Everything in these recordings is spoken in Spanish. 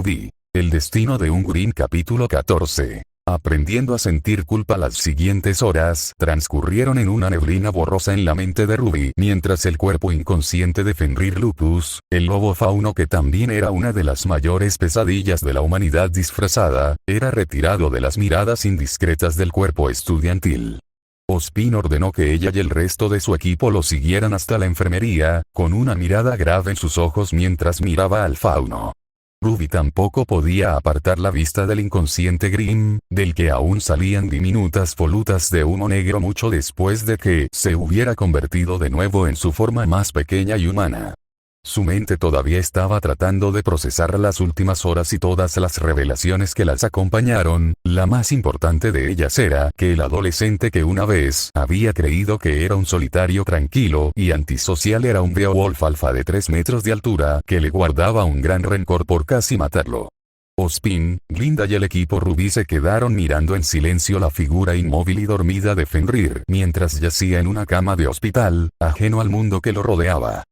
Ruby. El destino de un Grimm capítulo 14. Aprendiendo a sentir culpa. Las siguientes horas transcurrieron en una neblina borrosa en la mente de Ruby, mientras el cuerpo inconsciente de Fenrir Lupus, el lobo fauno que también era una de las mayores pesadillas de la humanidad disfrazada, era retirado de las miradas indiscretas del cuerpo estudiantil. Ozpin ordenó que ella y el resto de su equipo lo siguieran hasta la enfermería, con una mirada grave en sus ojos mientras miraba al fauno. Ruby tampoco podía apartar la vista del inconsciente Grimm, del que aún salían diminutas volutas de humo negro mucho después de que se hubiera convertido de nuevo en su forma más pequeña y humana. Su mente todavía estaba tratando de procesar las últimas horas y todas las revelaciones que las acompañaron. La más importante de ellas era que el adolescente que una vez había creído que era un solitario tranquilo y antisocial era un Beowulf alfa de 3 metros de altura que le guardaba un gran rencor por casi matarlo. Ozpin, Glinda y el equipo Ruby se quedaron mirando en silencio la figura inmóvil y dormida de Fenrir mientras yacía en una cama de hospital, ajeno al mundo que lo rodeaba.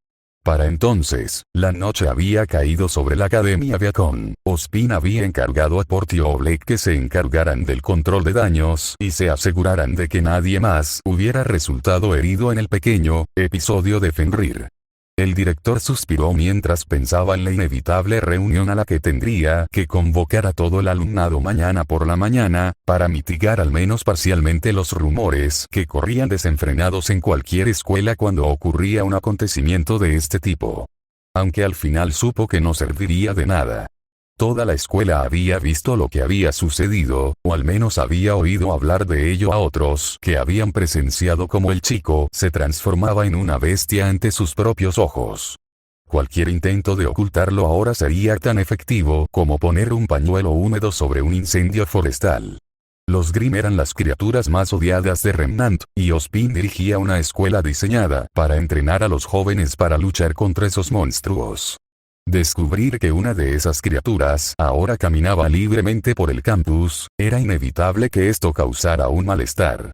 Para entonces, la noche había caído sobre la Academia Beacon. Ozpin había encargado a Porty y Oblek que se encargaran del control de daños y se aseguraran de que nadie más hubiera resultado herido en el pequeño episodio de Fenrir. El director suspiró mientras pensaba en la inevitable reunión a la que tendría que convocar a todo el alumnado mañana por la mañana, para mitigar al menos parcialmente los rumores que corrían desenfrenados en cualquier escuela cuando ocurría un acontecimiento de este tipo. Aunque al final supo que no serviría de nada. Toda la escuela había visto lo que había sucedido, o al menos había oído hablar de ello a otros que habían presenciado cómo el chico se transformaba en una bestia ante sus propios ojos. Cualquier intento de ocultarlo ahora sería tan efectivo como poner un pañuelo húmedo sobre un incendio forestal. Los Grimm eran las criaturas más odiadas de Remnant, y Ozpin dirigía una escuela diseñada para entrenar a los jóvenes para luchar contra esos monstruos. Descubrir que una de esas criaturas ahora caminaba libremente por el campus, era inevitable que esto causara un malestar.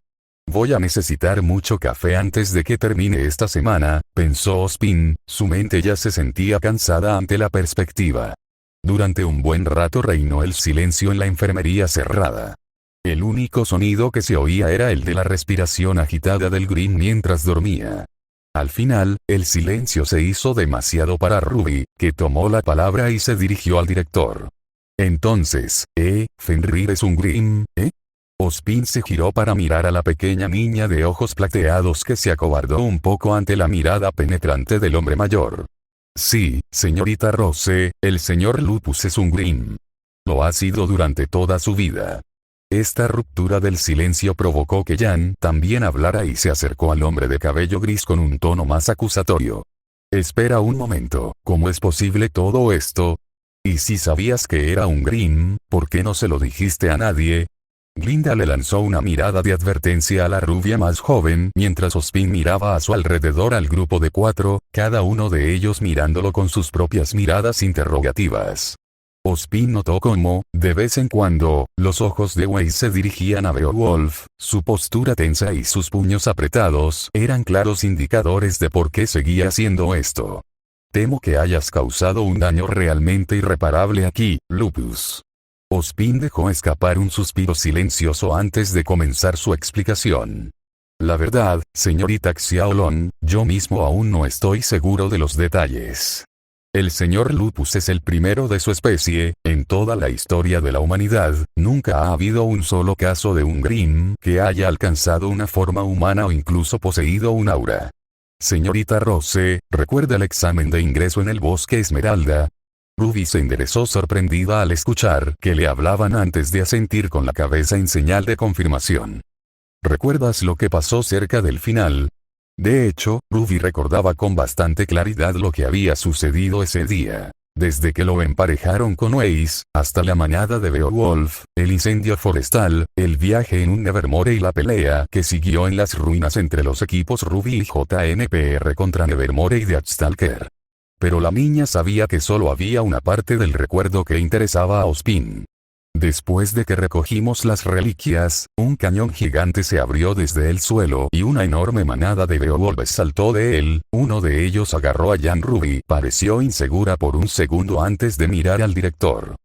Voy a necesitar mucho café antes de que termine esta semana, pensó Ozpin, su mente ya se sentía cansada ante la perspectiva. Durante un buen rato reinó el silencio en la enfermería cerrada. El único sonido que se oía era el de la respiración agitada del Grimm mientras dormía. Al final, el silencio se hizo demasiado para Ruby, que tomó la palabra y se dirigió al director. Entonces, ¿Fenrir es un Grimm, Ozpin se giró para mirar a la pequeña niña de ojos plateados que se acobardó un poco ante la mirada penetrante del hombre mayor. Sí, señorita Rose, el señor Lupus es un Grimm. Lo ha sido durante toda su vida. Esta ruptura del silencio provocó que Jan también hablara y se acercó al hombre de cabello gris con un tono más acusatorio. Espera un momento, ¿cómo es posible todo esto? Y si sabías que era un Grimm, ¿por qué no se lo dijiste a nadie? Glinda le lanzó una mirada de advertencia a la rubia más joven mientras Ozpin miraba a su alrededor al grupo de 4, cada uno de ellos mirándolo con sus propias miradas interrogativas. Ozpin notó cómo, de vez en cuando, los ojos de Wei se dirigían a Beowulf, su postura tensa y sus puños apretados eran claros indicadores de por qué seguía haciendo esto. Temo que hayas causado un daño realmente irreparable aquí, Lupus. Ozpin dejó escapar un suspiro silencioso antes de comenzar su explicación. La verdad, señorita Xiaolong, yo mismo aún no estoy seguro de los detalles. El señor Lupus es el primero de su especie, en toda la historia de la humanidad, nunca ha habido un solo caso de un Grimm que haya alcanzado una forma humana o incluso poseído un aura. Señorita Rose, ¿recuerda el examen de ingreso en el Bosque Esmeralda? Ruby se enderezó sorprendida al escuchar que le hablaban antes de asentir con la cabeza en señal de confirmación. ¿Recuerdas lo que pasó cerca del final? De hecho, Ruby recordaba con bastante claridad lo que había sucedido ese día. Desde que lo emparejaron con Weiss, hasta la manada de Beowulf, el incendio forestal, el viaje en un Nevermore y la pelea que siguió en las ruinas entre los equipos Ruby y JNPR contra Nevermore y Deathstalker. Pero la niña sabía que solo había una parte del recuerdo que interesaba a Ozpin. Después de que recogimos las reliquias, un cañón gigante se abrió desde el suelo y una enorme manada de Beowulfs saltó de él. Uno de ellos agarró a Jan. Ruby pareció insegura por un segundo antes de mirar al director.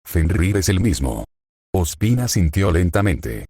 Fenrir es el mismo. Ozpin asintió lentamente.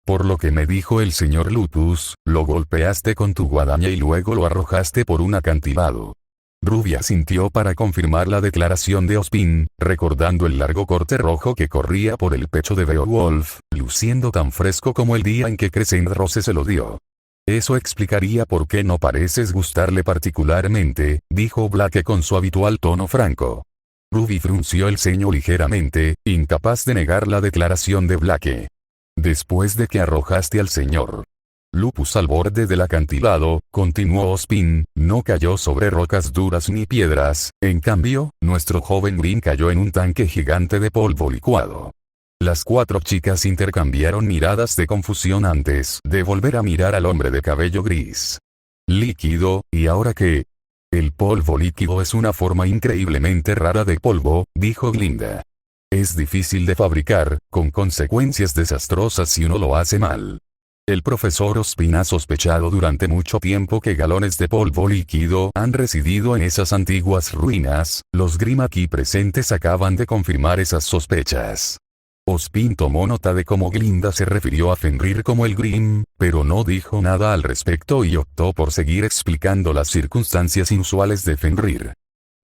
Por lo que me dijo el señor Lupus, lo golpeaste con tu guadaña y luego lo arrojaste por un acantilado. Ruby asintió para confirmar la declaración de Ozpin, recordando el largo corte rojo que corría por el pecho de Beowulf, luciendo tan fresco como el día en que Crescent Rose se lo dio. Eso explicaría por qué no pareces gustarle particularmente, dijo Blake con su habitual tono franco. Ruby frunció el ceño ligeramente, incapaz de negar la declaración de Blake. Después de que arrojaste al señor Lupus al borde del acantilado, continuó Ozpin, no cayó sobre rocas duras ni piedras, en cambio, nuestro joven Green cayó en un tanque gigante de polvo licuado. Las 4 chicas intercambiaron miradas de confusión antes de volver a mirar al hombre de cabello gris. Líquido, ¿y ahora qué? El polvo líquido es una forma increíblemente rara de polvo, dijo Glinda. Es difícil de fabricar, con consecuencias desastrosas si uno lo hace mal. El profesor Ozpin ha sospechado durante mucho tiempo que galones de polvo líquido han residido en esas antiguas ruinas, los Grimm aquí presentes acaban de confirmar esas sospechas. Ozpin tomó nota de cómo Glinda se refirió a Fenrir como el Grimm, pero no dijo nada al respecto y optó por seguir explicando las circunstancias inusuales de Fenrir.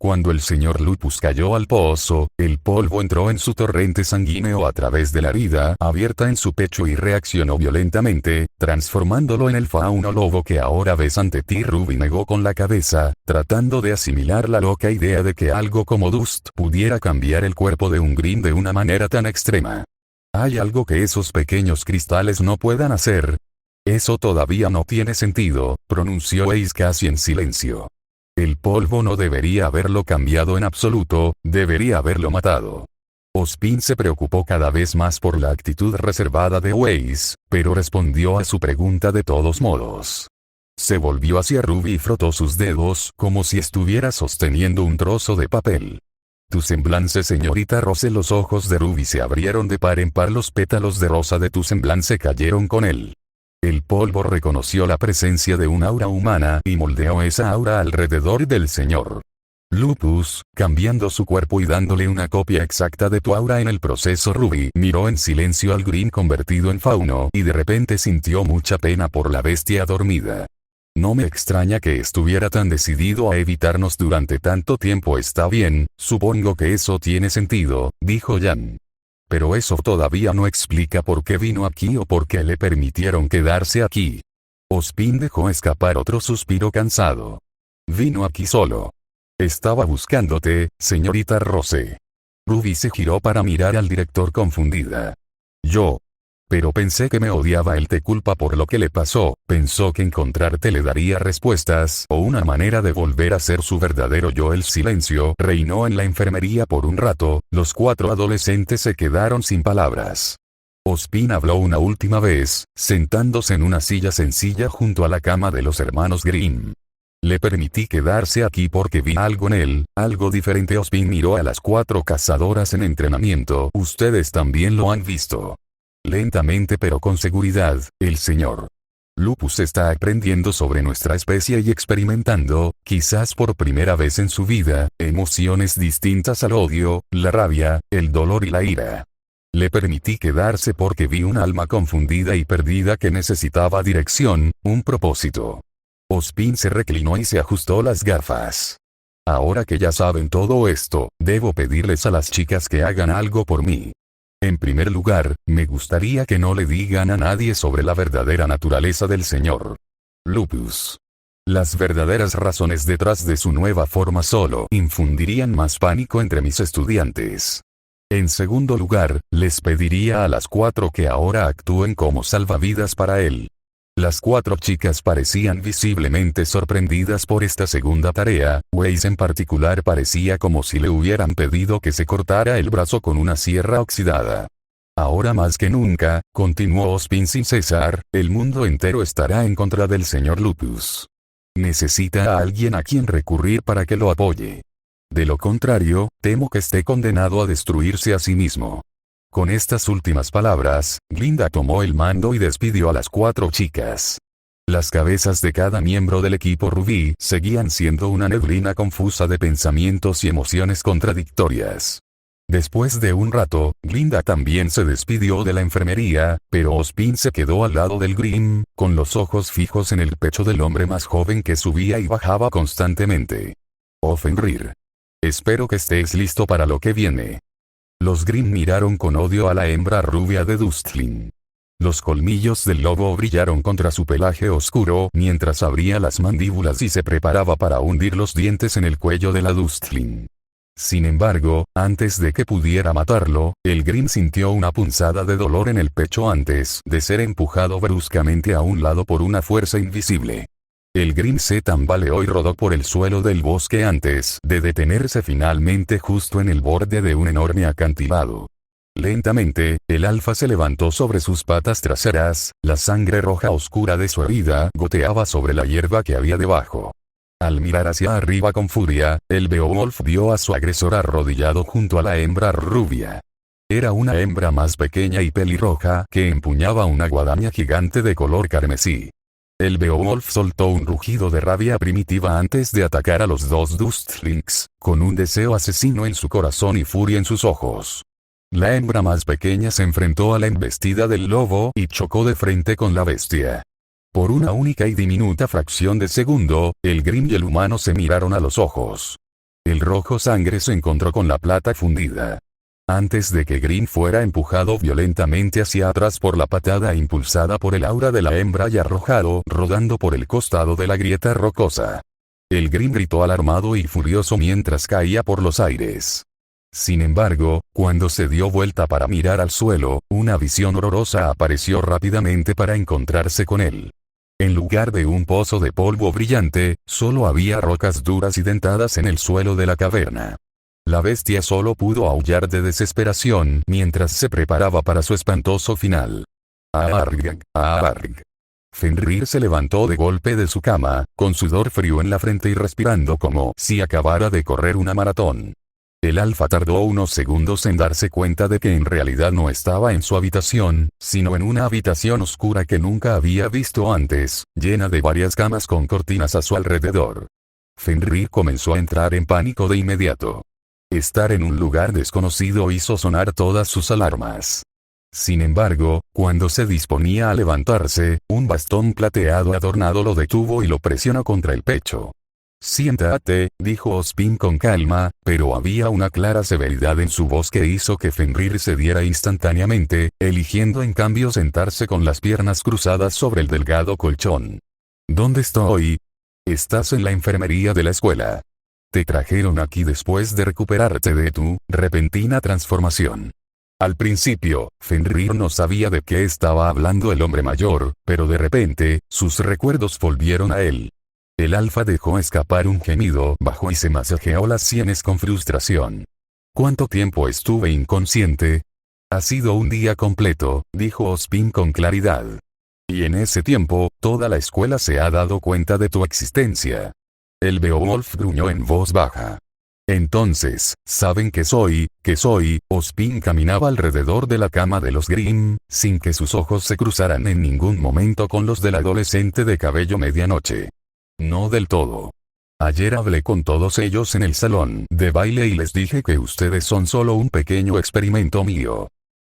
Cuando el señor Lupus cayó al pozo, el polvo entró en su torrente sanguíneo a través de la herida abierta en su pecho y reaccionó violentamente, transformándolo en el fauno lobo que ahora ves ante ti. Ruby negó con la cabeza, tratando de asimilar la loca idea de que algo como Dust pudiera cambiar el cuerpo de un Grimm de una manera tan extrema. ¿Hay algo que esos pequeños cristales no puedan hacer? Eso todavía no tiene sentido, pronunció Ace casi en silencio. El polvo no debería haberlo cambiado en absoluto, debería haberlo matado. Ozpin se preocupó cada vez más por la actitud reservada de Weiss, pero respondió a su pregunta de todos modos. Se volvió hacia Ruby y frotó sus dedos como si estuviera sosteniendo un trozo de papel. Tu semblante, señorita Rose. Los ojos de Ruby se abrieron de par en par, los pétalos de rosa de tu semblante cayeron con él. El polvo reconoció la presencia de un aura humana y moldeó esa aura alrededor del señor Lupus, cambiando su cuerpo y dándole una copia exacta de tu aura en el proceso. Ruby miró en silencio al Grimm convertido en fauno y de repente sintió mucha pena por la bestia dormida. No me extraña que estuviera tan decidido a evitarnos durante tanto tiempo. Está bien, supongo que eso tiene sentido, dijo Jan. Pero eso todavía no explica por qué vino aquí o por qué le permitieron quedarse aquí. Ozpin dejó escapar otro suspiro cansado. Vino aquí solo. Estaba buscándote, señorita Rose. Ruby se giró para mirar al director confundida. Yo. Pero pensé que me odiaba. Él te culpa por lo que le pasó, pensó que encontrarte le daría respuestas o una manera de volver a ser su verdadero yo. El silencio reinó en la enfermería por un rato, los 4 adolescentes se quedaron sin palabras. Ozpin habló una última vez, sentándose en una silla sencilla junto a la cama de los hermanos Grimm. Le permití quedarse aquí porque vi algo en él, algo diferente. Ozpin miró a las 4 cazadoras en entrenamiento. Ustedes también lo han visto. Lentamente pero con seguridad, el señor Lupus está aprendiendo sobre nuestra especie y experimentando, quizás por primera vez en su vida, emociones distintas al odio, la rabia, el dolor y la ira. Le permití quedarse porque vi un alma confundida y perdida que necesitaba dirección, un propósito. Ozpin se reclinó y se ajustó las gafas. Ahora que ya saben todo esto, debo pedirles a las chicas que hagan algo por mí. En primer lugar, me gustaría que no le digan a nadie sobre la verdadera naturaleza del señor Lupus. Las verdaderas razones detrás de su nueva forma solo infundirían más pánico entre mis estudiantes. En segundo lugar, les pediría a las 4 que ahora actúen como salvavidas para él. Las 4 chicas parecían visiblemente sorprendidas por esta segunda tarea. Weiss en particular parecía como si le hubieran pedido que se cortara el brazo con una sierra oxidada. Ahora más que nunca, continuó Ozpin sin cesar, el mundo entero estará en contra del señor Lupus. Necesita a alguien a quien recurrir para que lo apoye. De lo contrario, temo que esté condenado a destruirse a sí mismo. Con estas últimas palabras, Glinda tomó el mando y despidió a las 4 chicas. Las cabezas de cada miembro del equipo Ruby seguían siendo una neblina confusa de pensamientos y emociones contradictorias. Después de un rato, Glinda también se despidió de la enfermería, pero Ozpin se quedó al lado del Grimm, con los ojos fijos en el pecho del hombre más joven que subía y bajaba constantemente. Oh Fenrir. Espero que estés listo para lo que viene. Los Grimm miraron con odio a la hembra rubia de Dustlin. Los colmillos del lobo brillaron contra su pelaje oscuro mientras abría las mandíbulas y se preparaba para hundir los dientes en el cuello de la Dustlin. Sin embargo, antes de que pudiera matarlo, el Grimm sintió una punzada de dolor en el pecho antes de ser empujado bruscamente a un lado por una fuerza invisible. El Grimm se tambaleó y rodó por el suelo del bosque antes de detenerse finalmente justo en el borde de un enorme acantilado. Lentamente, el alfa se levantó sobre sus patas traseras, la sangre roja oscura de su herida goteaba sobre la hierba que había debajo. Al mirar hacia arriba con furia, el Beowulf vio a su agresor arrodillado junto a la hembra rubia. Era una hembra más pequeña y pelirroja que empuñaba una guadaña gigante de color carmesí. El Beowulf soltó un rugido de rabia primitiva antes de atacar a los dos Dustlings, con un deseo asesino en su corazón y furia en sus ojos. La hembra más pequeña se enfrentó a la embestida del lobo y chocó de frente con la bestia. Por una única y diminuta fracción de segundo, el Grimm y el humano se miraron a los ojos. El rojo sangre se encontró con la plata fundida. Antes de que Grimm fuera empujado violentamente hacia atrás por la patada impulsada por el aura de la hembra y arrojado rodando por el costado de la grieta rocosa. El Grimm gritó alarmado y furioso mientras caía por los aires. Sin embargo, cuando se dio vuelta para mirar al suelo, una visión horrorosa apareció rápidamente para encontrarse con él. En lugar de un pozo de polvo brillante, solo había rocas duras y dentadas en el suelo de la caverna. La bestia solo pudo aullar de desesperación mientras se preparaba para su espantoso final. ¡Aarg! ¡Aarg! Fenrir se levantó de golpe de su cama, con sudor frío en la frente y respirando como si acabara de correr una maratón. El alfa tardó unos segundos en darse cuenta de que en realidad no estaba en su habitación, sino en una habitación oscura que nunca había visto antes, llena de varias camas con cortinas a su alrededor. Fenrir comenzó a entrar en pánico de inmediato. Estar en un lugar desconocido hizo sonar todas sus alarmas. Sin embargo, cuando se disponía a levantarse, un bastón plateado adornado lo detuvo y lo presionó contra el pecho. «Siéntate», dijo Ozpin con calma, pero había una clara severidad en su voz que hizo que Fenrir cediera instantáneamente, eligiendo en cambio sentarse con las piernas cruzadas sobre el delgado colchón. «¿Dónde estoy?» «Estás en la enfermería de la escuela. Te trajeron aquí después de recuperarte de tu repentina transformación». Al principio, Fenrir no sabía de qué estaba hablando el hombre mayor, pero de repente, sus recuerdos volvieron a él. El alfa dejó escapar un gemido bajo y se masajeó las sienes con frustración. «¿Cuánto tiempo estuve inconsciente?» «Ha sido un día completo», dijo Ozpin con claridad. «Y en ese tiempo, toda la escuela se ha dado cuenta de tu existencia». El Beowulf gruñó en voz baja. «Entonces, ¿saben qué soy?» Ozpin caminaba alrededor de la cama de los Grimm, sin que sus ojos se cruzaran en ningún momento con los del adolescente de cabello medianoche. «No del todo. Ayer hablé con todos ellos en el salón de baile y les dije que ustedes son solo un pequeño experimento mío».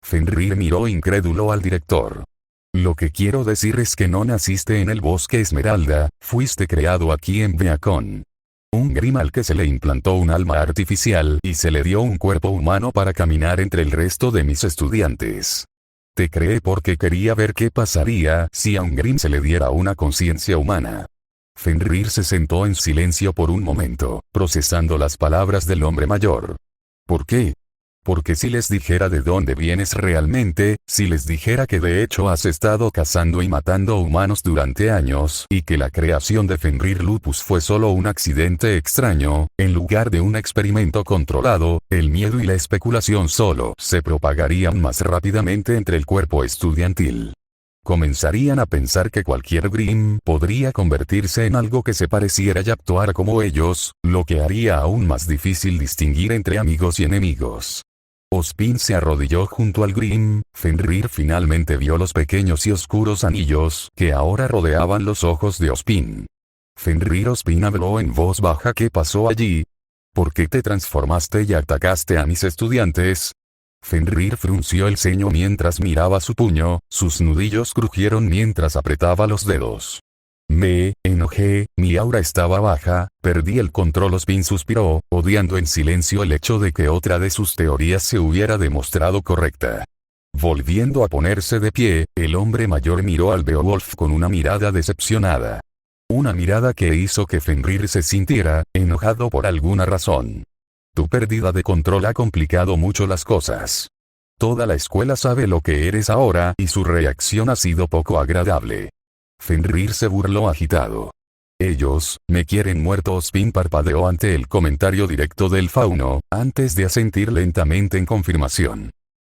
Fenrir miró incrédulo al director. «Lo que quiero decir es que no naciste en el bosque Esmeralda, fuiste creado aquí en Beacon. Un Grimm al que se le implantó un alma artificial y se le dio un cuerpo humano para caminar entre el resto de mis estudiantes. Te creé porque quería ver qué pasaría si a un Grimm se le diera una conciencia humana». Fenrir se sentó en silencio por un momento, procesando las palabras del hombre mayor. «¿Por qué?» «Porque si les dijera de dónde vienes realmente, si les dijera que de hecho has estado cazando y matando humanos durante años y que la creación de Fenrir Lupus fue solo un accidente extraño, en lugar de un experimento controlado, el miedo y la especulación solo se propagarían más rápidamente entre el cuerpo estudiantil. Comenzarían a pensar que cualquier Grimm podría convertirse en algo que se pareciera y actuar como ellos, lo que haría aún más difícil distinguir entre amigos y enemigos». Ozpin se arrodilló junto al Grimm. Fenrir finalmente vio los pequeños y oscuros anillos que ahora rodeaban los ojos de Ozpin. «Fenrir», Ozpin habló en voz baja. «¿Qué pasó allí?» ¿Por qué te transformaste y atacaste a mis estudiantes? Fenrir frunció el ceño mientras miraba su puño, sus nudillos crujieron mientras apretaba los dedos. Me enojé, mi aura estaba baja, perdí el control. Ozpin suspiró, odiando en silencio el hecho de que otra de sus teorías se hubiera demostrado correcta. Volviendo a ponerse de pie, el hombre mayor miró al Beowulf con una mirada decepcionada. Una mirada que hizo que Fenrir se sintiera enojado por alguna razón. Tu pérdida de control ha complicado mucho las cosas. Toda la escuela sabe lo que eres ahora y su reacción ha sido poco agradable. Fenrir se burló agitado. Ellos me quieren muerto. Ozpin parpadeó ante el comentario directo del fauno, antes de asentir lentamente en confirmación.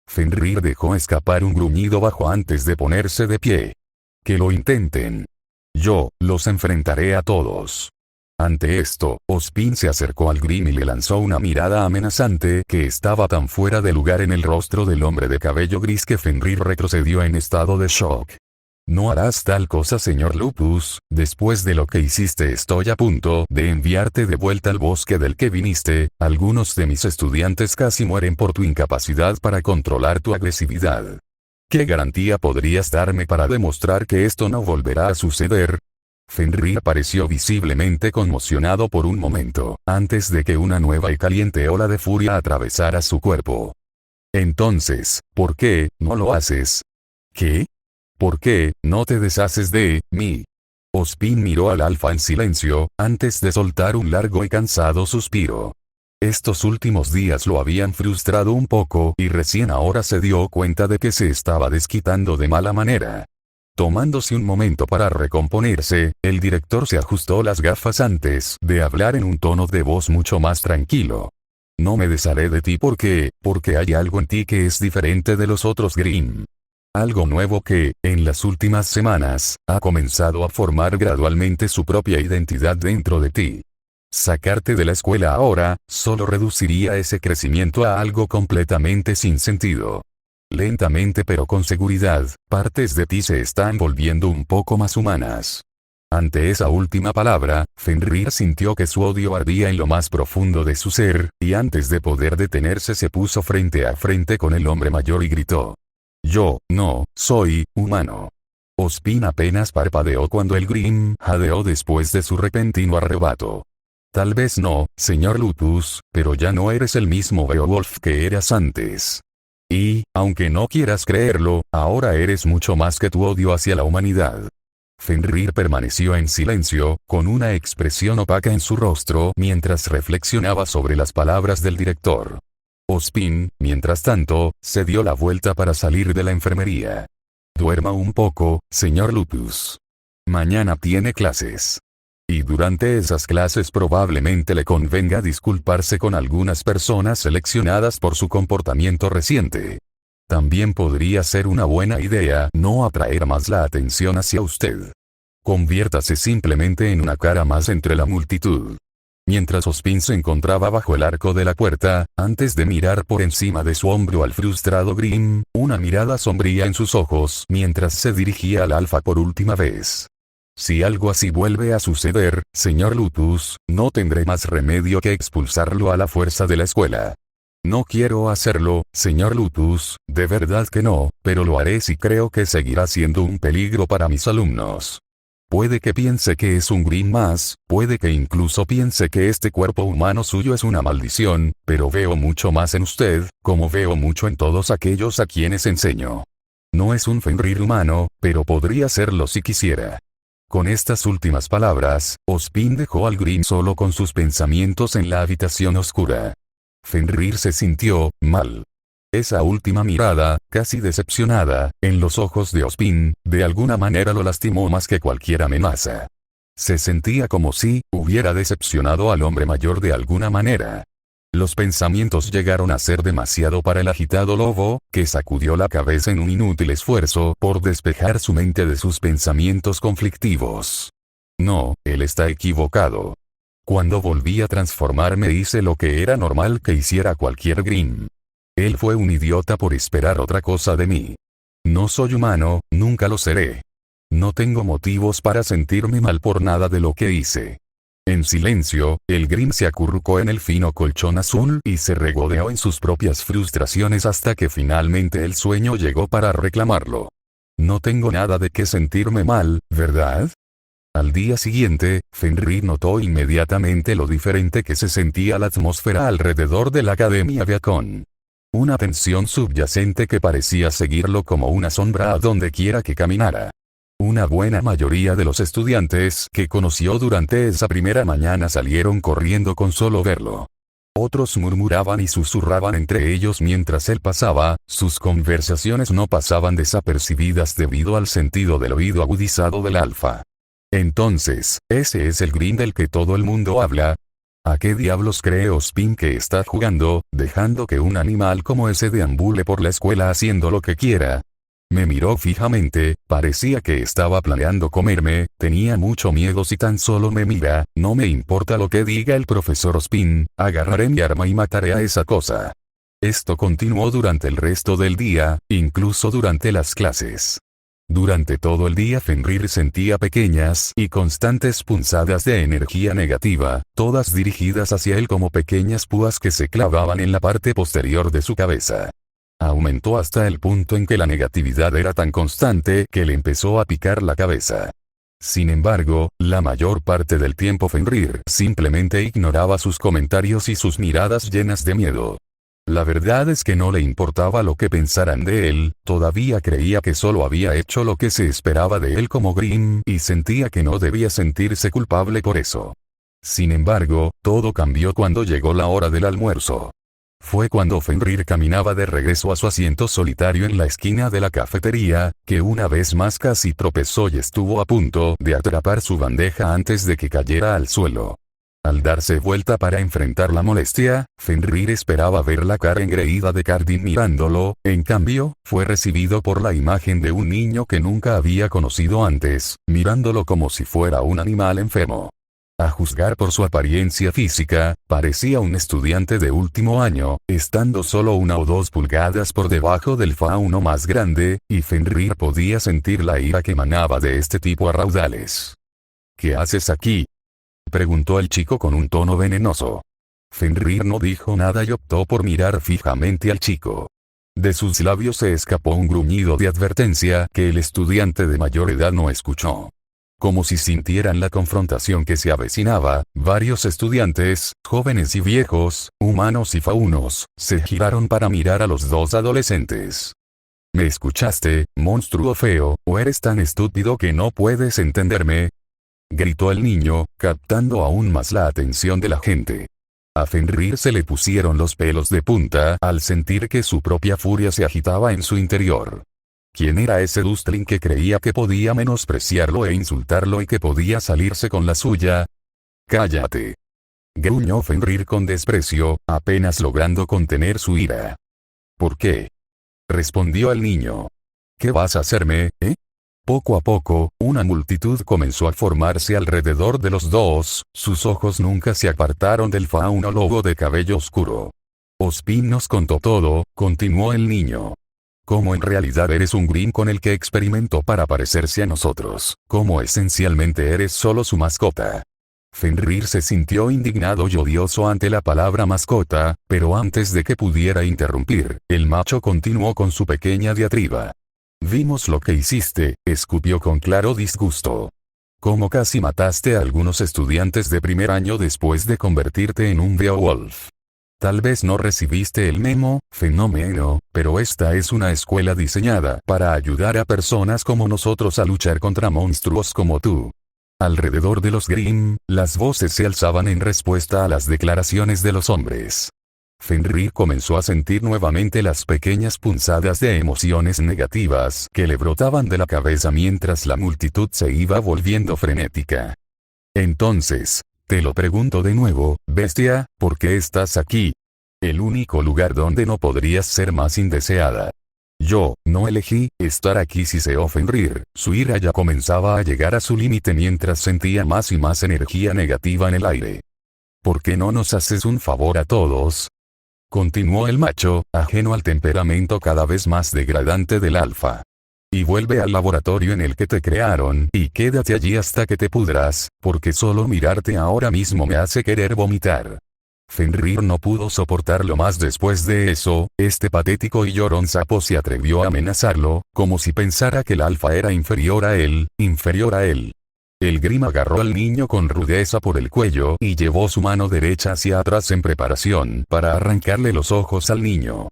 Fenrir dejó escapar un gruñido bajo antes de ponerse de pie. Que lo intenten. Yo los enfrentaré a todos. Ante esto, Ozpin se acercó al Grimm y le lanzó una mirada amenazante que estaba tan fuera de lugar en el rostro del hombre de cabello gris que Fenrir retrocedió en estado de shock. No harás tal cosa, señor Lupus. Después de lo que hiciste estoy a punto de enviarte de vuelta al bosque del que viniste. Algunos de mis estudiantes casi mueren por tu incapacidad para controlar tu agresividad. ¿Qué garantía podrías darme para demostrar que esto no volverá a suceder? Fenrir pareció visiblemente conmocionado por un momento, antes de que una nueva y caliente ola de furia atravesara su cuerpo. Entonces, ¿por qué no lo haces? ¿Qué? ¿Por qué no te deshaces de mí? Ozpin miró al alfa en silencio, antes de soltar un largo y cansado suspiro. Estos últimos días lo habían frustrado un poco y recién ahora se dio cuenta de que se estaba desquitando de mala manera. Tomándose un momento para recomponerse, el director se ajustó las gafas antes de hablar en un tono de voz mucho más tranquilo. No me desharé de ti porque hay algo en ti que es diferente de los otros Grimm. Algo nuevo que, en las últimas semanas, ha comenzado a formar gradualmente su propia identidad dentro de ti. Sacarte de la escuela ahora, solo reduciría ese crecimiento a algo completamente sin sentido. Lentamente pero con seguridad, partes de ti se están volviendo un poco más humanas. Ante esa última palabra, Fenrir sintió que su odio ardía en lo más profundo de su ser, y antes de poder detenerse se puso frente a frente con el hombre mayor y gritó. Yo, no, soy, humano. Ozpin apenas parpadeó cuando el Grimm jadeó después de su repentino arrebato. Tal vez no, señor Lupus, pero ya no eres el mismo Beowulf que eras antes. Y, aunque no quieras creerlo, ahora eres mucho más que tu odio hacia la humanidad. Fenrir permaneció en silencio, con una expresión opaca en su rostro mientras reflexionaba sobre las palabras del director. Ozpin, mientras tanto, se dio la vuelta para salir de la enfermería. Duerma un poco, señor Lupus. Mañana tiene clases. Y durante esas clases probablemente le convenga disculparse con algunas personas seleccionadas por su comportamiento reciente. También podría ser una buena idea no atraer más la atención hacia usted. Conviértase simplemente en una cara más entre la multitud. Mientras Ozpin se encontraba bajo el arco de la puerta, antes de mirar por encima de su hombro al frustrado Grimm, una mirada sombría en sus ojos mientras se dirigía al alfa por última vez. Si algo así vuelve a suceder, señor Lupus, no tendré más remedio que expulsarlo a la fuerza de la escuela. No quiero hacerlo, señor Lupus, de verdad que no, pero lo haré si creo que seguirá siendo un peligro para mis alumnos. Puede que piense que es un Grimm más, puede que incluso piense que este cuerpo humano suyo es una maldición, pero veo mucho más en usted, como veo mucho en todos aquellos a quienes enseño. No es un Fenrir humano, pero podría serlo si quisiera. Con estas últimas palabras, Ozpin dejó al Grimm solo con sus pensamientos en la habitación oscura. Fenrir se sintió mal. Esa última mirada, casi decepcionada, en los ojos de Ozpin, de alguna manera lo lastimó más que cualquier amenaza. Se sentía como si hubiera decepcionado al hombre mayor de alguna manera. Los pensamientos llegaron a ser demasiado para el agitado lobo, que sacudió la cabeza en un inútil esfuerzo por despejar su mente de sus pensamientos conflictivos. No, él está equivocado. Cuando volví a transformarme hice lo que era normal que hiciera cualquier Grimm. Él fue un idiota por esperar otra cosa de mí. No soy humano, nunca lo seré. No tengo motivos para sentirme mal por nada de lo que hice. En silencio, el Grim se acurrucó en el fino colchón azul y se regodeó en sus propias frustraciones hasta que finalmente el sueño llegó para reclamarlo. No tengo nada de qué sentirme mal, ¿verdad? Al día siguiente, Fenrir notó inmediatamente lo diferente que se sentía la atmósfera alrededor de la Academia Viacon. Una tensión subyacente que parecía seguirlo como una sombra a donde quiera que caminara. Una buena mayoría de los estudiantes que conoció durante esa primera mañana salieron corriendo con solo verlo. Otros murmuraban y susurraban entre ellos mientras él pasaba, sus conversaciones no pasaban desapercibidas debido al sentido del oído agudizado del alfa. Entonces, ¿ese es el Grim del que todo el mundo habla? ¿A qué diablos cree Ozpin que está jugando, dejando que un animal como ese deambule por la escuela haciendo lo que quiera? Me miró fijamente, parecía que estaba planeando comerme, tenía mucho miedo. Si tan solo me mira, no me importa lo que diga el profesor Ozpin, agarraré mi arma y mataré a esa cosa. Esto continuó durante el resto del día, incluso durante las clases. Durante todo el día Fenrir sentía pequeñas y constantes punzadas de energía negativa, todas dirigidas hacia él como pequeñas púas que se clavaban en la parte posterior de su cabeza. Aumentó hasta el punto en que la negatividad era tan constante que le empezó a picar la cabeza. Sin embargo, la mayor parte del tiempo Fenrir simplemente ignoraba sus comentarios y sus miradas llenas de miedo. La verdad es que no le importaba lo que pensaran de él, todavía creía que solo había hecho lo que se esperaba de él como Grim y sentía que no debía sentirse culpable por eso. Sin embargo, todo cambió cuando llegó la hora del almuerzo. Fue cuando Fenrir caminaba de regreso a su asiento solitario en la esquina de la cafetería, que una vez más casi tropezó y estuvo a punto de atrapar su bandeja antes de que cayera al suelo. Al darse vuelta para enfrentar la molestia, Fenrir esperaba ver la cara engreída de Cardin mirándolo, en cambio, fue recibido por la imagen de un niño que nunca había conocido antes, mirándolo como si fuera un animal enfermo. A juzgar por su apariencia física, parecía un estudiante de último año, estando solo 1 o 2 pulgadas por debajo del fauno más grande, y Fenrir podía sentir la ira que emanaba de este tipo a raudales. ¿Qué haces aquí?, preguntó el chico con un tono venenoso. Fenrir no dijo nada y optó por mirar fijamente al chico. De sus labios se escapó un gruñido de advertencia que el estudiante de mayor edad no escuchó. Como si sintieran la confrontación que se avecinaba, varios estudiantes, jóvenes y viejos, humanos y faunos, se giraron para mirar a los dos adolescentes. ¿Me escuchaste, monstruo feo, o eres tan estúpido que no puedes entenderme?, gritó el niño, captando aún más la atención de la gente. A Fenrir se le pusieron los pelos de punta al sentir que su propia furia se agitaba en su interior. ¿Quién era ese Dustling que creía que podía menospreciarlo e insultarlo y que podía salirse con la suya? ¡Cállate!, gruñó Fenrir con desprecio, apenas logrando contener su ira. ¿Por qué?, respondió el niño. ¿Qué vas a hacerme, eh? Poco a poco, una multitud comenzó a formarse alrededor de los dos, sus ojos nunca se apartaron del fauno lobo de cabello oscuro. Ozpin nos contó todo, continuó el niño. Cómo en realidad eres un Grim con el que experimentó para parecerse a nosotros, cómo esencialmente eres solo su mascota. Fenrir se sintió indignado y odioso ante la palabra mascota, pero antes de que pudiera interrumpir, el macho continuó con su pequeña diatriba. Vimos lo que hiciste, escupió con claro disgusto. Cómo casi mataste a algunos estudiantes de primer año después de convertirte en un Beowulf. Tal vez no recibiste el memo, fenómeno, pero esta es una escuela diseñada para ayudar a personas como nosotros a luchar contra monstruos como tú. Alrededor de los Grimm, las voces se alzaban en respuesta a las declaraciones de los hombres. Fenrir comenzó a sentir nuevamente las pequeñas punzadas de emociones negativas que le brotaban de la cabeza mientras la multitud se iba volviendo frenética. Entonces, te lo pregunto de nuevo, bestia, ¿por qué estás aquí? El único lugar donde no podrías ser más indeseada. Yo, no elegí estar aquí, siseó Fenrir, su ira ya comenzaba a llegar a su límite mientras sentía más y más energía negativa en el aire. ¿Por qué no nos haces un favor a todos?, continuó el macho, ajeno al temperamento cada vez más degradante del alfa. Y vuelve al laboratorio en el que te crearon y quédate allí hasta que te pudras, porque solo mirarte ahora mismo me hace querer vomitar. Fenrir no pudo soportarlo más después de eso, este patético y llorón sapo se atrevió a amenazarlo, como si pensara que el alfa era inferior a él, inferior a él. El Grim agarró al niño con rudeza por el cuello y llevó su mano derecha hacia atrás en preparación para arrancarle los ojos al niño.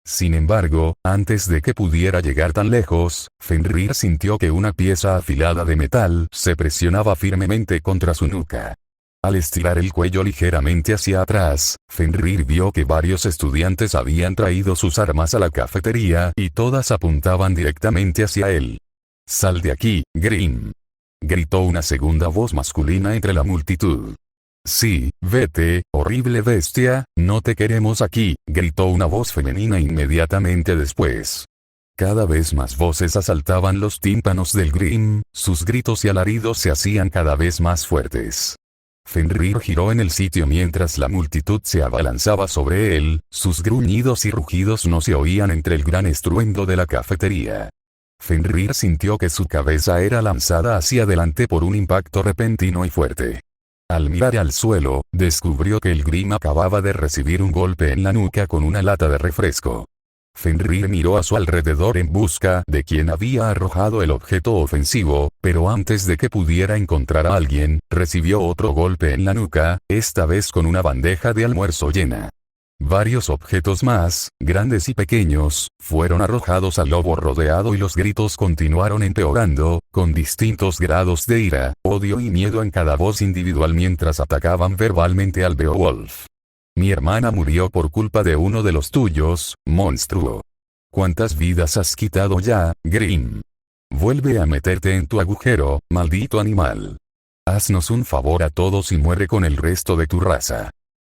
Sin embargo, antes de que pudiera llegar tan lejos, Fenrir sintió que una pieza afilada de metal se presionaba firmemente contra su nuca. Al estirar el cuello ligeramente hacia atrás, Fenrir vio que varios estudiantes habían traído sus armas a la cafetería y todas apuntaban directamente hacia él. «¡Sal de aquí, Grim!», gritó una segunda voz masculina entre la multitud. «Sí, vete, horrible bestia, no te queremos aquí», gritó una voz femenina inmediatamente después. Cada vez más voces asaltaban los tímpanos del Grim, sus gritos y alaridos se hacían cada vez más fuertes. Fenrir giró en el sitio mientras la multitud se abalanzaba sobre él, sus gruñidos y rugidos no se oían entre el gran estruendo de la cafetería. Fenrir sintió que su cabeza era lanzada hacia adelante por un impacto repentino y fuerte. Al mirar al suelo, descubrió que el Grim acababa de recibir un golpe en la nuca con una lata de refresco. Fenrir miró a su alrededor en busca de quien había arrojado el objeto ofensivo, pero antes de que pudiera encontrar a alguien, recibió otro golpe en la nuca, esta vez con una bandeja de almuerzo llena. Varios objetos más, grandes y pequeños, fueron arrojados al lobo rodeado y los gritos continuaron empeorando, con distintos grados de ira, odio y miedo en cada voz individual mientras atacaban verbalmente al Beowulf. «Mi hermana murió por culpa de uno de los tuyos, monstruo. ¿Cuántas vidas has quitado ya, Grim? Vuelve a meterte en tu agujero, maldito animal. Haznos un favor a todos y muere con el resto de tu raza».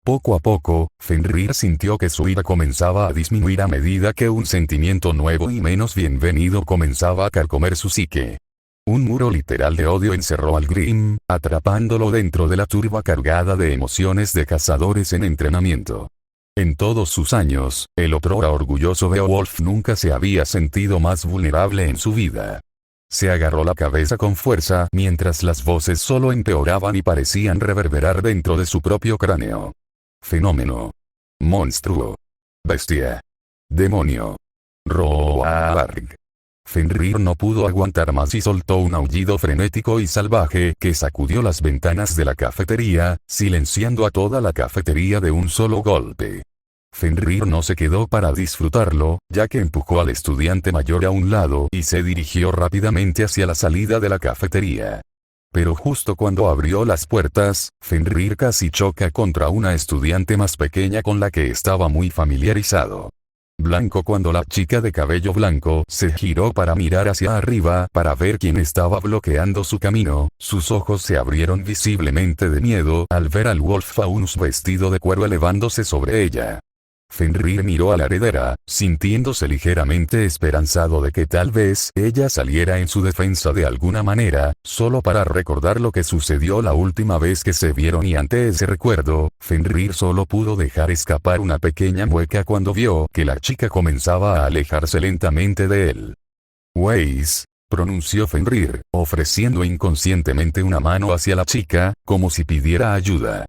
Poco a poco, Fenrir sintió que su ira comenzaba a disminuir a medida que un sentimiento nuevo y menos bienvenido comenzaba a carcomer su psique. Un muro literal de odio encerró al Grim, atrapándolo dentro de la turba cargada de emociones de cazadores en entrenamiento. En todos sus años, el otrora orgulloso Beowulf nunca se había sentido más vulnerable en su vida. Se agarró la cabeza con fuerza mientras las voces solo empeoraban y parecían reverberar dentro de su propio cráneo. Fenómeno. Monstruo. Bestia. Demonio. Roarg. Fenrir no pudo aguantar más y soltó un aullido frenético y salvaje que sacudió las ventanas de la cafetería, silenciando a toda la cafetería de un solo golpe. Fenrir no se quedó para disfrutarlo, ya que empujó al estudiante mayor a un lado y se dirigió rápidamente hacia la salida de la cafetería. Pero justo cuando abrió las puertas, Fenrir casi choca contra una estudiante más pequeña con la que estaba muy familiarizado. Blanco cuando la chica de cabello blanco se giró para mirar hacia arriba para ver quién estaba bloqueando su camino, sus ojos se abrieron visiblemente de miedo al ver al Wolffaunus vestido de cuero elevándose sobre ella. Fenrir miró a la heredera, sintiéndose ligeramente esperanzado de que tal vez ella saliera en su defensa de alguna manera, solo para recordar lo que sucedió la última vez que se vieron y ante ese recuerdo, Fenrir solo pudo dejar escapar una pequeña mueca cuando vio que la chica comenzaba a alejarse lentamente de él. «Weiss», pronunció Fenrir, ofreciendo inconscientemente una mano hacia la chica, como si pidiera ayuda.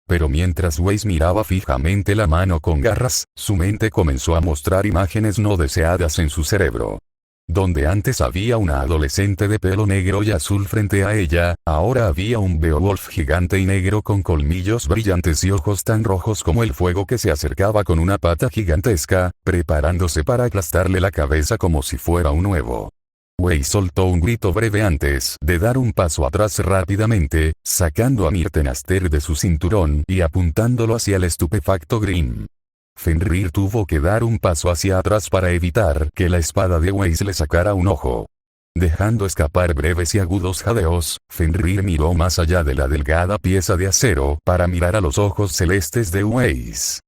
Pero mientras Weiss miraba fijamente la mano con garras, su mente comenzó a mostrar imágenes no deseadas en su cerebro. Donde antes había una adolescente de pelo negro y azul frente a ella, ahora había un Beowulf gigante y negro con colmillos brillantes y ojos tan rojos como el fuego que se acercaba con una pata gigantesca, preparándose para aplastarle la cabeza como si fuera un huevo. Weiss soltó un grito breve antes de dar un paso atrás rápidamente, sacando a Myrtenaster de su cinturón y apuntándolo hacia el estupefacto Grim. Fenrir tuvo que dar un paso hacia atrás para evitar que la espada de Weiss le sacara un ojo. Dejando escapar breves y agudos jadeos, Fenrir miró más allá de la delgada pieza de acero para mirar a los ojos celestes de Weiss.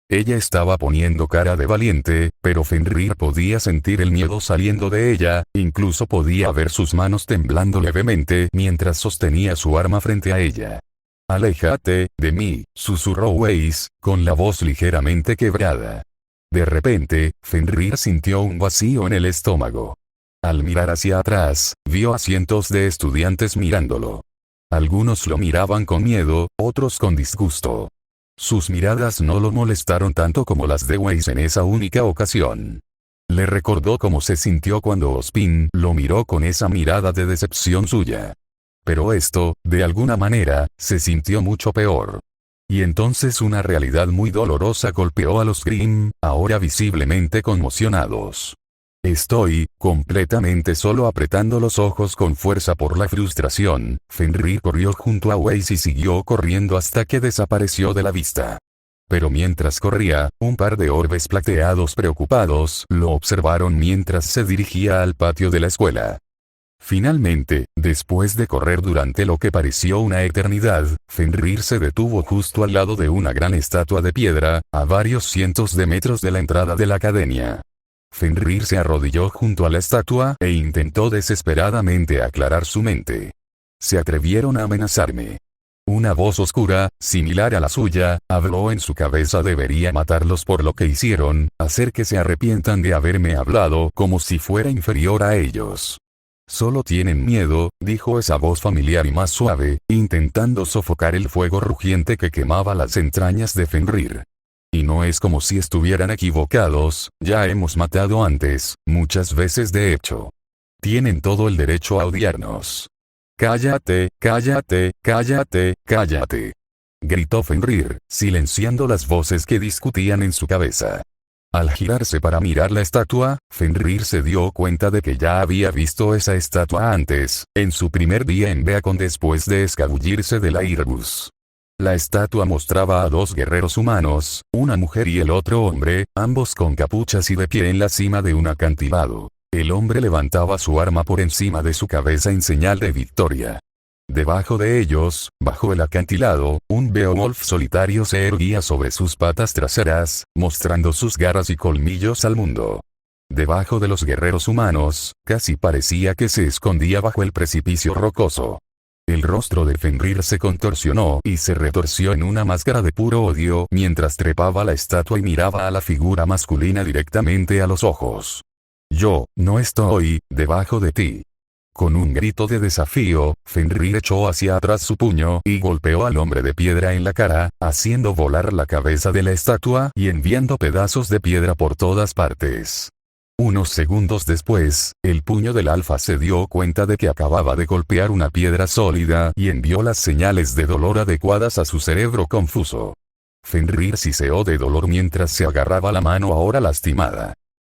Ella estaba poniendo cara de valiente, pero Fenrir podía sentir el miedo saliendo de ella, incluso podía ver sus manos temblando levemente mientras sostenía su arma frente a ella. «Aléjate de mí», susurró Weiss, con la voz ligeramente quebrada. De repente, Fenrir sintió un vacío en el estómago. Al mirar hacia atrás, vio a cientos de estudiantes mirándolo. Algunos lo miraban con miedo, otros con disgusto. Sus miradas no lo molestaron tanto como las de Weiss en esa única ocasión. Le recordó cómo se sintió cuando Ozpin lo miró con esa mirada de decepción suya. Pero esto, de alguna manera, se sintió mucho peor. Y entonces una realidad muy dolorosa golpeó a los Grimm, ahora visiblemente conmocionados. Estoy completamente solo. Apretando los ojos con fuerza por la frustración, Fenrir corrió junto a Weiss y siguió corriendo hasta que desapareció de la vista. Pero mientras corría, un par de orbes plateados preocupados lo observaron mientras se dirigía al patio de la escuela. Finalmente, después de correr durante lo que pareció una eternidad, Fenrir se detuvo justo al lado de una gran estatua de piedra, a varios cientos de metros de la entrada de la academia. Fenrir se arrodilló junto a la estatua e intentó desesperadamente aclarar su mente. Se atrevieron a amenazarme. Una voz oscura, similar a la suya, habló en su cabeza. Debería matarlos por lo que hicieron, hacer que se arrepientan de haberme hablado como si fuera inferior a ellos. Solo tienen miedo, dijo esa voz familiar y más suave, intentando sofocar el fuego rugiente que quemaba las entrañas de Fenrir. Y no es como si estuvieran equivocados, ya hemos matado antes, muchas veces de hecho. Tienen todo el derecho a odiarnos. Cállate, cállate, cállate, cállate. Gritó Fenrir, silenciando las voces que discutían en su cabeza. Al girarse para mirar la estatua, Fenrir se dio cuenta de que ya había visto esa estatua antes, en su primer día en Beacon después de escabullirse del Airbus. La estatua mostraba a dos guerreros humanos, una mujer y el otro hombre, ambos con capuchas y de pie en la cima de un acantilado. El hombre levantaba su arma por encima de su cabeza en señal de victoria. Debajo de ellos, bajo el acantilado, un Beowulf solitario se erguía sobre sus patas traseras, mostrando sus garras y colmillos al mundo. Debajo de los guerreros humanos, casi parecía que se escondía bajo el precipicio rocoso. El rostro de Fenrir se contorsionó y se retorció en una máscara de puro odio mientras trepaba la estatua y miraba a la figura masculina directamente a los ojos. Yo, no estoy, debajo de ti. Con un grito de desafío, Fenrir echó hacia atrás su puño y golpeó al hombre de piedra en la cara, haciendo volar la cabeza de la estatua y enviando pedazos de piedra por todas partes. Unos segundos después, el puño del alfa se dio cuenta de que acababa de golpear una piedra sólida y envió las señales de dolor adecuadas a su cerebro confuso. Fenrir siseó de dolor mientras se agarraba la mano ahora lastimada.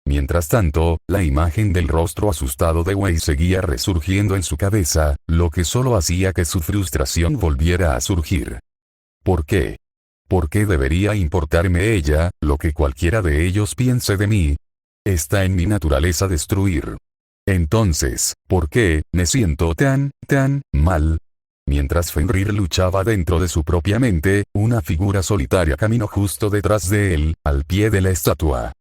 Mientras tanto, la imagen del rostro asustado de Weiss seguía resurgiendo en su cabeza, lo que solo hacía que su frustración volviera a surgir. ¿Por qué? ¿Por qué debería importarme ella, lo que cualquiera de ellos piense de mí? Está en mi naturaleza destruir. Entonces, ¿por qué me siento tan mal? Mientras Fenrir luchaba dentro de su propia mente, una figura solitaria caminó justo detrás de él, al pie de la estatua.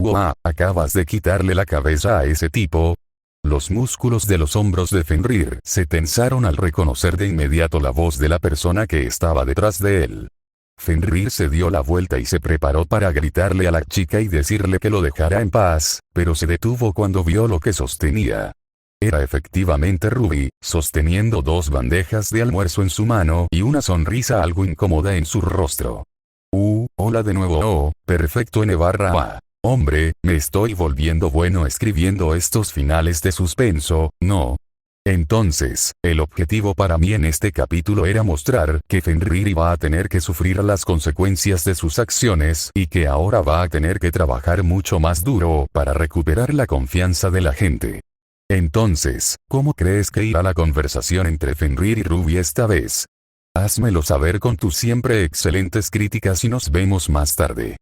¡Wow! ¿Acabas de quitarle la cabeza a ese tipo? Los músculos de los hombros de Fenrir se tensaron al reconocer de inmediato la voz de la persona que estaba detrás de él. Fenrir se dio la vuelta y se preparó para gritarle a la chica y decirle que lo dejara en paz, pero se detuvo cuando vio lo que sostenía. Era efectivamente Ruby, sosteniendo dos bandejas de almuerzo en su mano y una sonrisa algo incómoda en su rostro. Hola de nuevo. Oh, perfecto N/A. Hombre, me estoy volviendo bueno escribiendo estos finales de suspenso, ¿no? Entonces, el objetivo para mí en este capítulo era mostrar que Fenrir iba a tener que sufrir las consecuencias de sus acciones y que ahora va a tener que trabajar mucho más duro para recuperar la confianza de la gente. Entonces, ¿cómo crees que irá la conversación entre Fenrir y Ruby esta vez? Házmelo saber con tus siempre excelentes críticas y nos vemos más tarde.